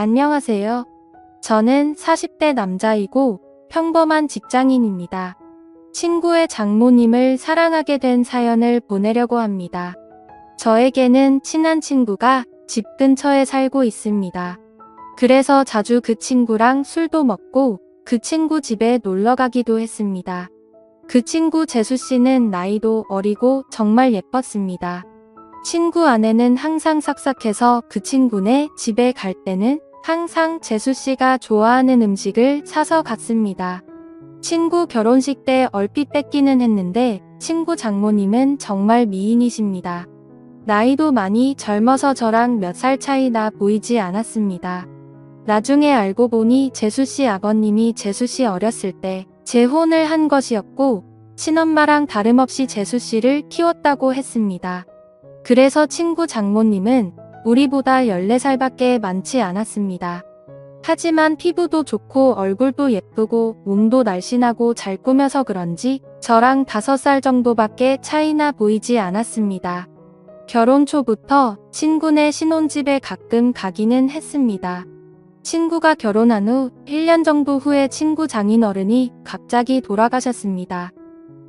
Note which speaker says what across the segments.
Speaker 1: 안녕하세요. 저는 40대 남자이고 평범한 직장인입니다. 친구의 장모님을 사랑하게 된 사연을 보내려고 합니다. 저에게는 친한 친구가 집 근처에 살고 있습니다. 그래서 자주 그 친구랑 술도 먹고 그 친구 집에 놀러 가기도 했습니다. 그 친구 재수 씨는 나이도 어리고 정말 예뻤습니다. 친구 아내는 항상 삭삭해서 그 친구네 집에 갈 때는 항상 재수 씨가 좋아하는 음식을 사서 갔습니다. 친구 결혼식 때 얼핏 뺏기는 했는데 친구 장모님은 정말 미인이십니다. 나이도 많이 젊어서 저랑 몇 살 차이 나 보이지 않았습니다. 나중에 알고 보니 재수 씨 아버님이 재수 씨 어렸을 때 재혼을 한 것이었고 친엄마랑 다름없이 재수 씨를 키웠다고 했습니다. 그래서 친구 장모님은 우리보다 14살밖에 많지 않았습니다. 하지만 피부도 좋고 얼굴도 예쁘고 몸도 날씬하고 잘 꾸며서 그런지 저랑 5살 정도밖에 차이나 보이지 않았습니다. 결혼 초부터 친구네 신혼집에 가끔 가기는 했습니다. 친구가 결혼한 후 1년 정도 후에 친구 장인어른이 갑자기 돌아가셨습니다.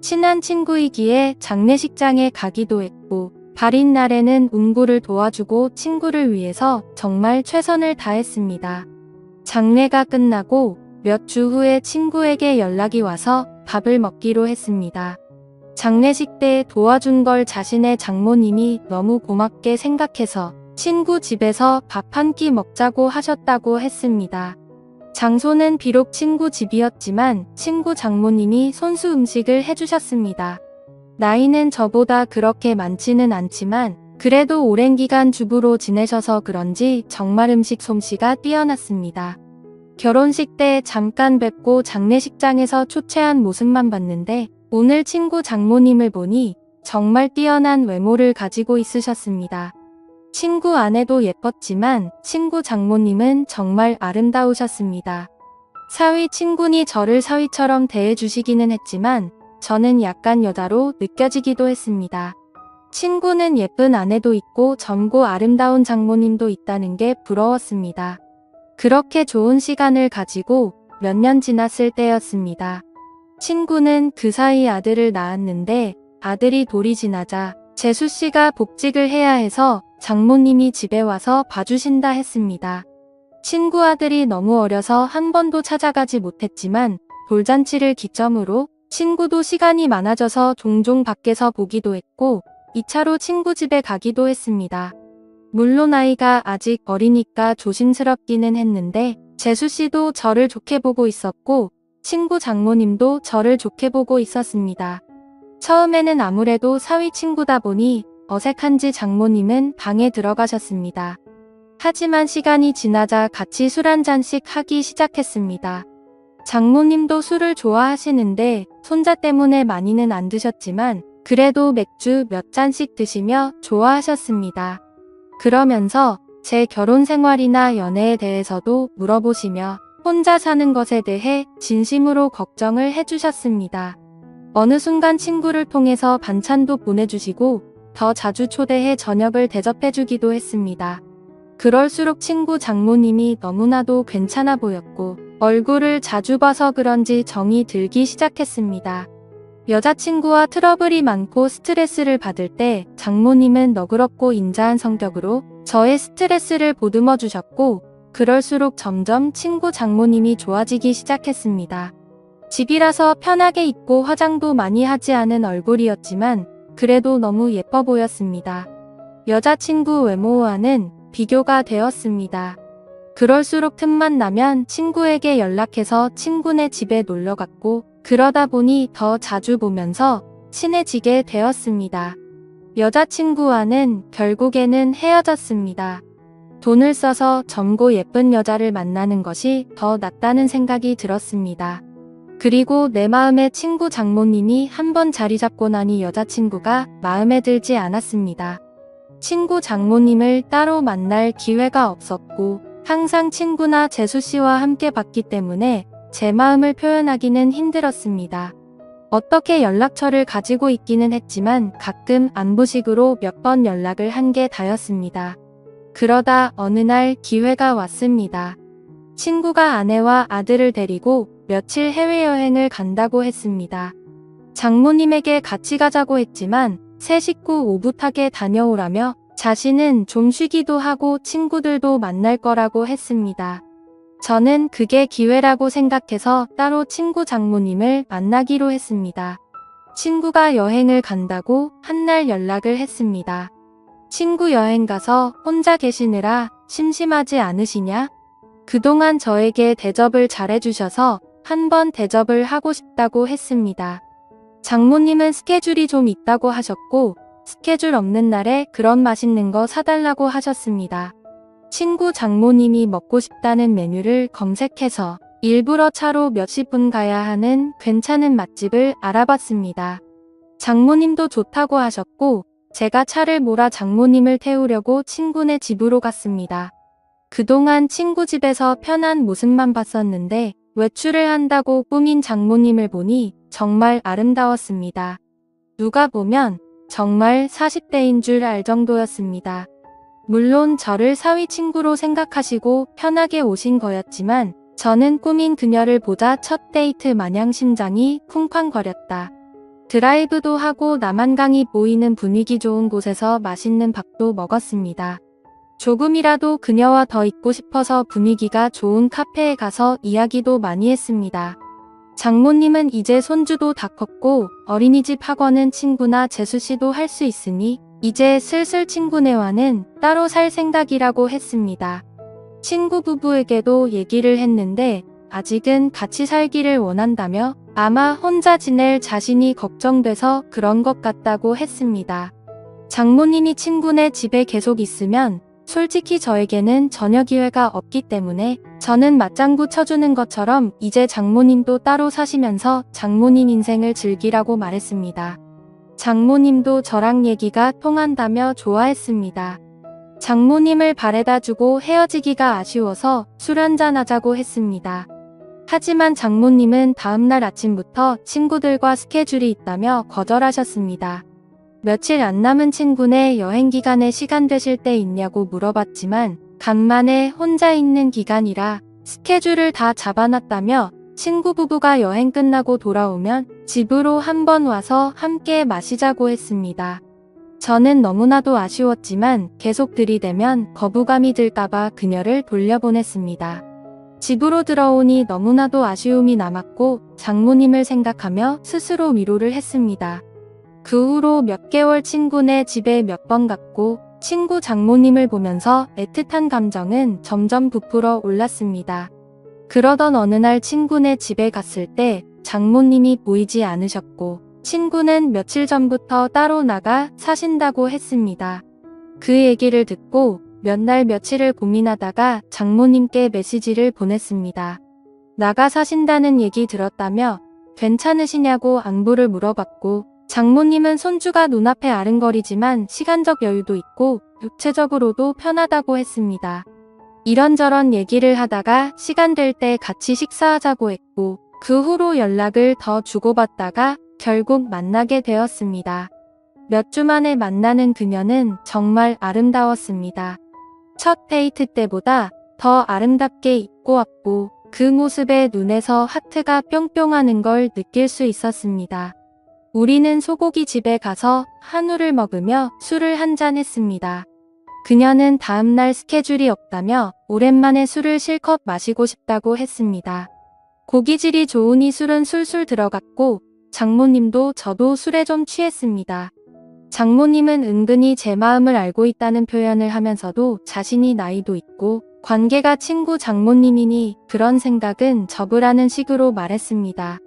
Speaker 1: 친한 친구이기에 장례식장에 가기도 했고 발인 날에는 운구를 도와주고 친구를 위해서 정말 최선을 다했습니다. 장례가 끝나고 몇 주 후에 친구에게 연락이 와서 밥을 먹기로 했습니다. 장례식 때 도와준 걸 자신의 장모님이 너무 고맙게 생각해서 친구 집에서 밥 한 끼 먹자고 하셨다고 했습니다. 장소는 비록 친구 집이었지만 친구 장모님이 손수 음식을 해주셨습니다. 나이는 저보다 그렇게 많지는 않지만 그래도 오랜 기간 주부로 지내셔서 그런지 정말 음식 솜씨가 뛰어났습니다. 결혼식 때 잠깐 뵙고 장례식장에서 초췌한 모습만 봤는데 오늘 친구 장모님을 보니 정말 뛰어난 외모를 가지고 있으셨습니다. 친구 아내도 예뻤지만 친구 장모님은 정말 아름다우셨습니다. 사위 친구니 저를 사위처럼 대해주시기는 했지만 저는 약간 여자로 느껴지기도 했습니다. 친구는 예쁜 아내도 있고 젊고 아름다운 장모님도 있다는 게 부러웠습니다. 그렇게 좋은 시간을 가지고 몇 년 지났을 때였습니다. 친구는 그 사이 아들을 낳았는데 아들이 돌이 지나자 재수 씨가 복직을 해야 해서 장모님이 집에 와서 봐주신다 했습니다. 친구 아들이 너무 어려서 한 번도 찾아가지 못했지만 돌잔치를 기점으로 친구도 시간이 많아져서 종종 밖에서 보기도 했고 2차로 친구 집에 가기도 했습니다. 물론 아이가 아직 어리니까 조심스럽기는 했는데 재수 씨도 저를 좋게 보고 있었고 친구 장모님도 저를 좋게 보고 있었습니다. 처음에는 아무래도 사위 친구다 보니 어색한지 장모님은 방에 들어가셨습니다. 하지만 시간이 지나자 같이 술 한 잔씩 하기 시작했습니다. 장모님도 술을 좋아하시는데 손자 때문에 많이는 안 드셨지만 그래도 맥주 몇 잔씩 드시며 좋아하셨습니다. 그러면서 제 결혼 생활이나 연애에 대해서도 물어보시며 혼자 사는 것에 대해 진심으로 걱정을 해주셨습니다. 어느 순간 친구를 통해서 반찬도 보내주시고 더 자주 초대해 저녁을 대접해주기도 했습니다. 그럴수록 친구 장모님이 너무나도 괜찮아 보였고 얼굴을 자주 봐서 그런지 정이 들기 시작했습니다. 여자친구와 트러블이 많고 스트레스를 받을 때 장모님은 너그럽고 인자한 성격으로 저의 스트레스를 보듬어 주셨고 그럴수록 점점 친구 장모님이 좋아지기 시작했습니다. 집이라서 편하게 입고 화장도 많이 하지 않은 얼굴이었지만 그래도 너무 예뻐 보였습니다. 여자친구 외모와는 비교가 되었습니다. 그럴수록 틈만 나면 친구에게 연락해서 친구네 집에 놀러 갔고 그러다 보니 더 자주 보면서 친해지게 되었습니다. 여자친구와는 결국에는 헤어졌습니다. 돈을 써서 젊고 예쁜 여자를 만나는 것이 더 낫다는 생각이 들었습니다. 그리고 내 마음의 친구 장모님이 한번 자리 잡고 나니 여자친구가 마음에 들지 않았습니다. 친구 장모님을 따로 만날 기회가 없었고 항상 친구나 재수 씨와 함께 봤기 때문에 제 마음을 표현하기는 힘들었습니다. 어떻게 연락처를 가지고 있기는 했지만 가끔 안부식으로 몇 번 연락을 한 게 다였습니다. 그러다 어느 날 기회가 왔습니다. 친구가 아내와 아들을 데리고 며칠 해외여행을 간다고 했습니다. 장모님에게 같이 가자고 했지만 새 식구 오붓하게 다녀오라며 자신은 좀 쉬기도 하고 친구들도 만날 거라고 했습니다. 저는 그게 기회라고 생각해서 따로 친구 장모님을 만나기로 했습니다. 친구가 여행을 간다고 한날 연락을 했습니다. 친구 여행 가서 혼자 계시느라 심심하지 않으시냐? 그동안 저에게 대접을 잘해주셔서 한번 대접을 하고 싶다고 했습니다. 장모님은 스케줄이 좀 있다고 하셨고 스케줄 없는 날에 그런 맛있는 거 사달라고 하셨습니다. 친구 장모님이 먹고 싶다는 메뉴를 검색해서 일부러 차로 몇십 분 가야 하는 괜찮은 맛집을 알아봤습니다. 장모님도 좋다고 하셨고 제가 차를 몰아 장모님을 태우려고 친구네 집으로 갔습니다. 그동안 친구 집에서 편한 모습만 봤었는데 외출을 한다고 꾸민 장모님을 보니 정말 아름다웠습니다. 누가 보면 정말 40대인 줄 알 정도였습니다. 물론 저를 사위 친구로 생각하시고 편하게 오신 거였지만 저는 꾸민 그녀를 보자 첫 데이트 마냥 심장이 쿵쾅거렸다. 드라이브도 하고 남한강이 보이는 분위기 좋은 곳에서 맛있는 밥도 먹었습니다. 조금이라도 그녀와 더 있고 싶어서 분위기가 좋은 카페에 가서 이야기도 많이 했습니다. 장모님은 이제 손주도 다 컸고 어린이집 학원은 친구나 재수씨도 할 수 있으니 이제 슬슬 친구네와는 따로 살 생각이라고 했습니다. 친구 부부에게도 얘기를 했는데 아직은 같이 살기를 원한다며 아마 혼자 지낼 자신이 걱정돼서 그런 것 같다고 했습니다. 장모님이 친구네 집에 계속 있으면 솔직히 저에게는 전혀 기회가 없기 때문에 저는 맞장구 쳐주는 것처럼 이제 장모님도 따로 사시면서 장모님 인생을 즐기라고 말했습니다. 장모님도 저랑 얘기가 통한다며 좋아했습니다. 장모님을 바래다주고 헤어지기가 아쉬워서 술 한잔 하자고 했습니다. 하지만 장모님은 다음날 아침부터 친구들과 스케줄이 있다며 거절하셨습니다. 며칠 안 남은 친구네 여행 기간에 시간 되실 때 있냐고 물어봤지만 간만에 혼자 있는 기간이라 스케줄을 다 잡아놨다며 친구 부부가 여행 끝나고 돌아오면 집으로 한번 와서 함께 마시자고 했습니다. 저는 너무나도 아쉬웠지만 계속 들이대면 거부감이 들까봐 그녀를 돌려보냈습니다. 집으로 들어오니 너무나도 아쉬움이 남았고 장모님을 생각하며 스스로 위로를 했습니다. 그 후로 몇 개월 친구네 집에 몇 번 갔고 친구 장모님을 보면서 애틋한 감정은 점점 부풀어 올랐습니다. 그러던 어느 날 친구네 집에 갔을 때 장모님이 보이지 않으셨고 친구는 며칠 전부터 따로 나가 사신다고 했습니다. 그 얘기를 듣고 몇 날 며칠을 고민하다가 장모님께 메시지를 보냈습니다. 나가 사신다는 얘기 들었다며 괜찮으시냐고 안부를 물어봤고 장모님은 손주가 눈앞에 아른거리지만 시간적 여유도 있고 육체적으로도 편하다고 했습니다. 이런저런 얘기를 하다가 시간 될 때 같이 식사하자고 했고 그 후로 연락을 더 주고받다가 결국 만나게 되었습니다. 몇 주 만에 만나는 그녀는 정말 아름다웠습니다. 첫 데이트 때보다 더 아름답게 입고 왔고 그 모습에 눈에서 하트가 뿅뿅하는 걸 느낄 수 있었습니다. 우리는 소고기 집에 가서 한우를 먹으며 술을 한잔 했습니다. 그녀는 다음날 스케줄이 없다며 오랜만에 술을 실컷 마시고 싶다고 했습니다. 고기질이 좋으니 술은 술술 들어갔고 장모님도 저도 술에 좀 취했습니다. 장모님은 은근히 제 마음을 알고 있다는 표현을 하면서도 자신이 나이도 있고 관계가 친구 장모님이니 그런 생각은 접으라는 식으로 말했습니다.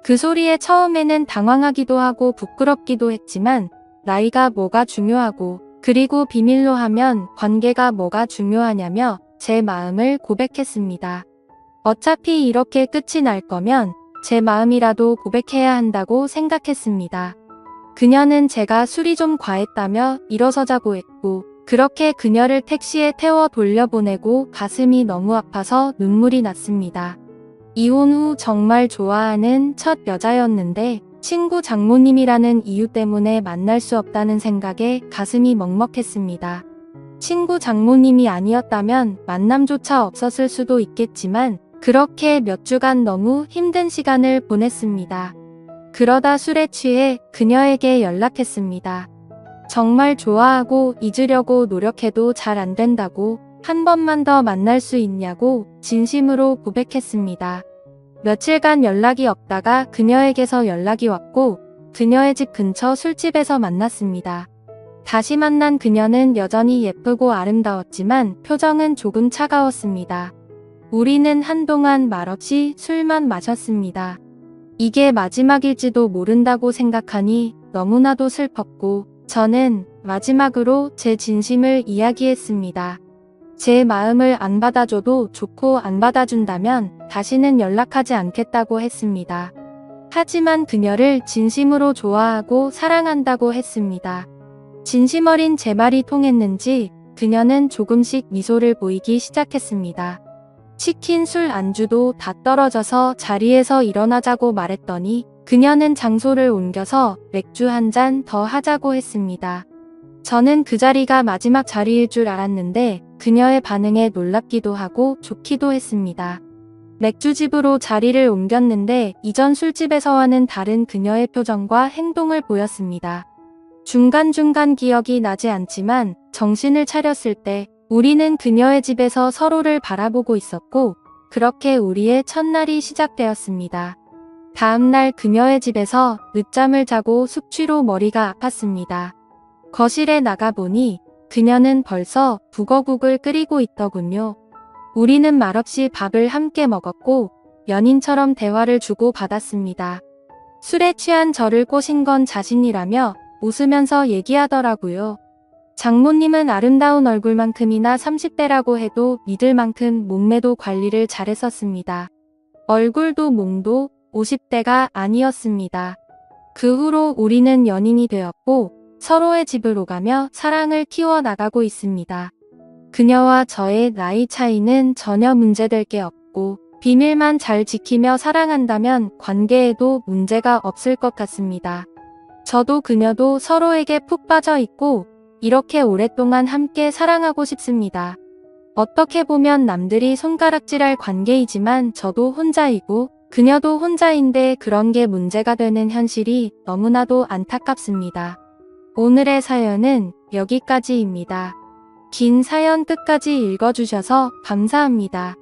Speaker 1: 그 소리에 처음에는 당황하기도 하고 부끄럽기도 했지만 나이가 뭐가 중요하고 그리고 비밀로 하면 관계가 뭐가 중요하냐며 제 마음을 고백했습니다. 어차피 이렇게 끝이 날 거면 제 마음이라도 고백해야 한다고 생각했습니다. 그녀는 제가 술이 좀 과했다며 일어서자고 했고 그렇게 그녀를 택시에 태워 돌려보내고 가슴이 너무 아파서 눈물이 났습니다. 이혼 후 정말 좋아하는 첫 여자였는데 친구 장모님이라는 이유 때문에 만날 수 없다는 생각에 가슴이 먹먹했습니다. 친구 장모님이 아니었다면 만남조차 없었을 수도 있겠지만 그렇게 몇 주간 너무 힘든 시간을 보냈습니다. 그러다 술에 취해 그녀에게 연락했습니다. 정말 좋아하고 잊으려고 노력해도 잘 안 된다고, 한 번만 더 만날 수 있냐고 진심으로 고백했습니다. 며칠간 연락이 없다가 그녀에게서 연락이 왔고 그녀의 집 근처 술집에서 만났습니다. 다시 만난 그녀는 여전히 예쁘고 아름다웠지만 표정은 조금 차가웠습니다. 우리는 한동안 말없이 술만 마셨습니다. 이게 마지막일지도 모른다고 생각하니 너무나도 슬펐고 저는 마지막으로 제 진심을 이야기했습니다. 제 마음을 안 받아줘도 좋고 안 받아준다면 다시는 연락하지 않겠다고 했습니다. 하지만 그녀를 진심으로 좋아하고 사랑한다고 했습니다. 진심 어린 제 말이 통했는지 그녀는 조금씩 미소를 보이기 시작했습니다. 시킨 술 안주도 다 떨어져서 자리에서 일어나자고 말했더니 그녀는 장소를 옮겨서 맥주 한 잔 더 하자고 했습니다. 저는 그 자리가 마지막 자리일 줄 알았는데 그녀의 반응에 놀랍기도 하고 좋기도 했습니다. 맥주집으로 자리를 옮겼는데 이전 술집에서와는 다른 그녀의 표정과 행동을 보였습니다. 중간중간 기억이 나지 않지만 정신을 차렸을 때 우리는 그녀의 집에서 서로를 바라보고 있었고 그렇게 우리의 첫날이 시작되었습니다. 다음날 그녀의 집에서 늦잠을 자고 숙취로 머리가 아팠습니다. 거실에 나가보니 그녀는 벌써 북어국을 끓이고 있더군요. 우리는 말없이 밥을 함께 먹었고 연인처럼 대화를 주고받았습니다. 술에 취한 저를 꼬신 건 자신이라며 웃으면서 얘기하더라고요. 장모님은 아름다운 얼굴만큼이나 30대라고 해도 믿을 만큼 몸매도 관리를 잘했었습니다. 얼굴도 몸도 50대가 아니었습니다. 그 후로 우리는 연인이 되었고 서로의 집을 오가며 사랑을 키워나가고 있습니다. 그녀와 저의 나이 차이는 전혀 문제될 게 없고 비밀만 잘 지키며 사랑한다면 관계에도 문제가 없을 것 같습니다. 저도 그녀도 서로에게 푹 빠져 있고 이렇게 오랫동안 함께 사랑하고 싶습니다. 어떻게 보면 남들이 손가락질할 관계이지만 저도 혼자이고 그녀도 혼자인데 그런 게 문제가 되는 현실이 너무나도 안타깝습니다. 오늘의 사연은 여기까지입니다. 긴 사연 끝까지 읽어주셔서 감사합니다.